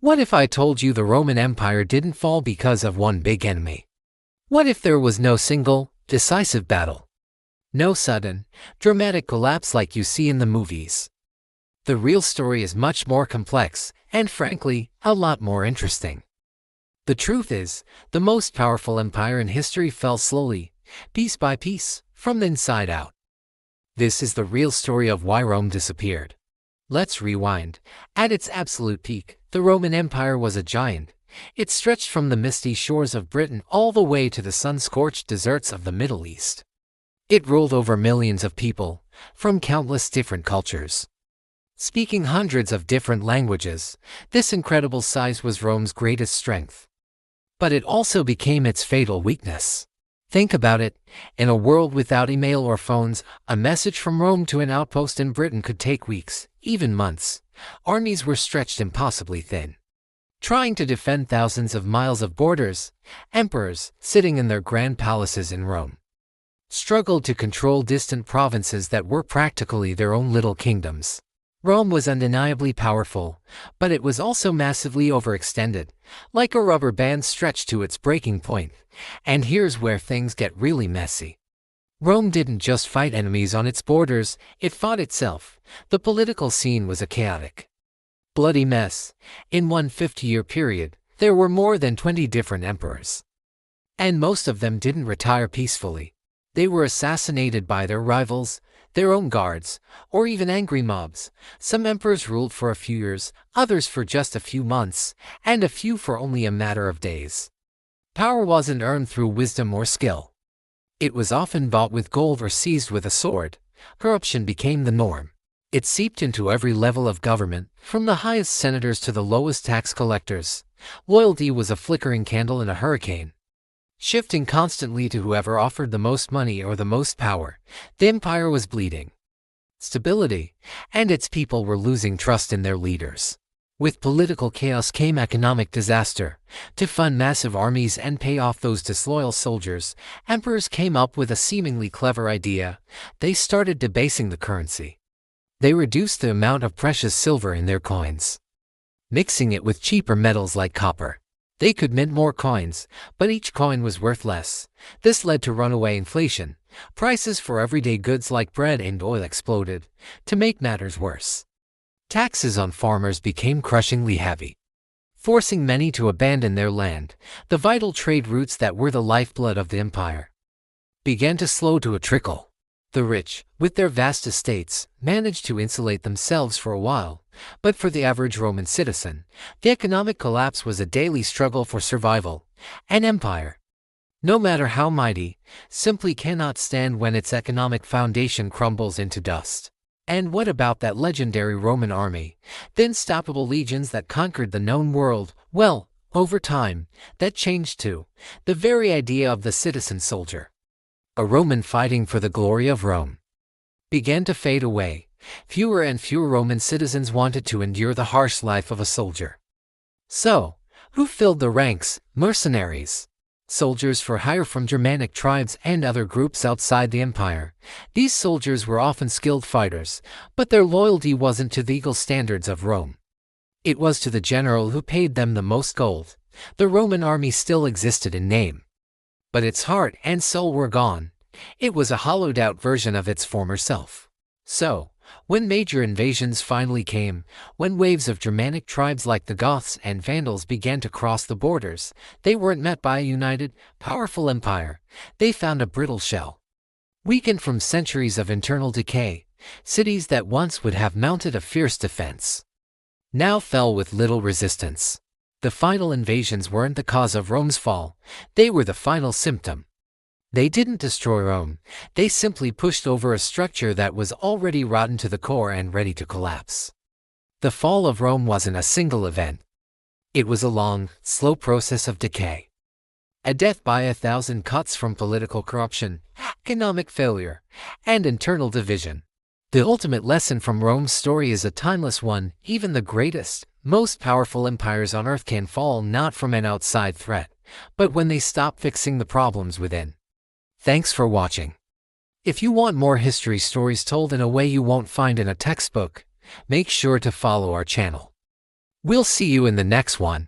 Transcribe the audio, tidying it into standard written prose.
What if I told you the Roman Empire didn't fall because of one big enemy? What if there was no single, decisive battle? No sudden, dramatic collapse like you see in the movies. The real story is much more complex, and frankly, a lot more interesting. The truth is, the most powerful empire in history fell slowly, piece by piece, from the inside out. This is the real story of why Rome disappeared. Let's rewind. At its absolute peak, the Roman Empire was a giant. It stretched from the misty shores of Britain all the way to the sun-scorched deserts of the Middle East. It ruled over millions of people, from countless different cultures. Speaking hundreds of different languages, this incredible size was Rome's greatest strength. But it also became its fatal weakness. Think about it, in a world without email or phones, a message from Rome to an outpost in Britain could take weeks, even months. Armies were stretched impossibly thin. Trying to defend thousands of miles of borders, emperors, sitting in their grand palaces in Rome, struggled to control distant provinces that were practically their own little kingdoms. Rome was undeniably powerful, but it was also massively overextended, like a rubber band stretched to its breaking point. And here's where things get really messy. Rome didn't just fight enemies on its borders, it fought itself. The political scene was a chaotic, bloody mess. In one 50-year period, there were more than 20 different emperors. And most of them didn't retire peacefully. They were assassinated by their rivals, their own guards, or even angry mobs. Some emperors ruled for a few years, others for just a few months, and a few for only a matter of days. Power wasn't earned through wisdom or skill. It was often bought with gold or seized with a sword. Corruption became the norm. It seeped into every level of government, from the highest senators to the lowest tax collectors. Loyalty was a flickering candle in a hurricane, shifting constantly to whoever offered the most money or the most power. The empire was bleeding stability, and its people were losing trust in their leaders. With political chaos came economic disaster. To fund massive armies and pay off those disloyal soldiers, emperors came up with a seemingly clever idea. They started debasing the currency. They reduced the amount of precious silver in their coins, mixing it with cheaper metals like copper. They could mint more coins, but each coin was worth less. This led to runaway inflation. Prices for everyday goods like bread and oil exploded. To make matters worse, taxes on farmers became crushingly heavy, forcing many to abandon their land. The vital trade routes that were the lifeblood of the empire began to slow to a trickle. The rich, with their vast estates, managed to insulate themselves for a while, but for the average Roman citizen, the economic collapse was a daily struggle for survival. An empire, no matter how mighty, simply cannot stand when its economic foundation crumbles into dust. And what about that legendary Roman army, the unstoppable legions that conquered the known world? Well, over time, that changed too. The very idea of the citizen soldier, a Roman fighting for the glory of Rome, began to fade away. Fewer and fewer Roman citizens wanted to endure the harsh life of a soldier. So, who filled the ranks? Mercenaries, soldiers for hire from Germanic tribes and other groups outside the empire. These soldiers were often skilled fighters, but their loyalty wasn't to the eagle standards of Rome. It was to the general who paid them the most gold. The Roman army still existed in name, but its heart and soul were gone. It was a hollowed-out version of its former self. So, when major invasions finally came, when waves of Germanic tribes like the Goths and Vandals began to cross the borders, they weren't met by a united, powerful empire. They found a brittle shell, weakened from centuries of internal decay. Cities that once would have mounted a fierce defense now fell with little resistance. The final invasions weren't the cause of Rome's fall, they were the final symptom. They didn't destroy Rome, they simply pushed over a structure that was already rotten to the core and ready to collapse. The fall of Rome wasn't a single event. It was a long, slow process of decay. A death by 1,000 cuts from political corruption, economic failure, and internal division. The ultimate lesson from Rome's story is a timeless one. Even the greatest, most powerful empires on earth can fall not from an outside threat, but when they stop fixing the problems within. Thanks for watching. If you want more history stories told in a way you won't find in a textbook, make sure to follow our channel. We'll see you in the next one.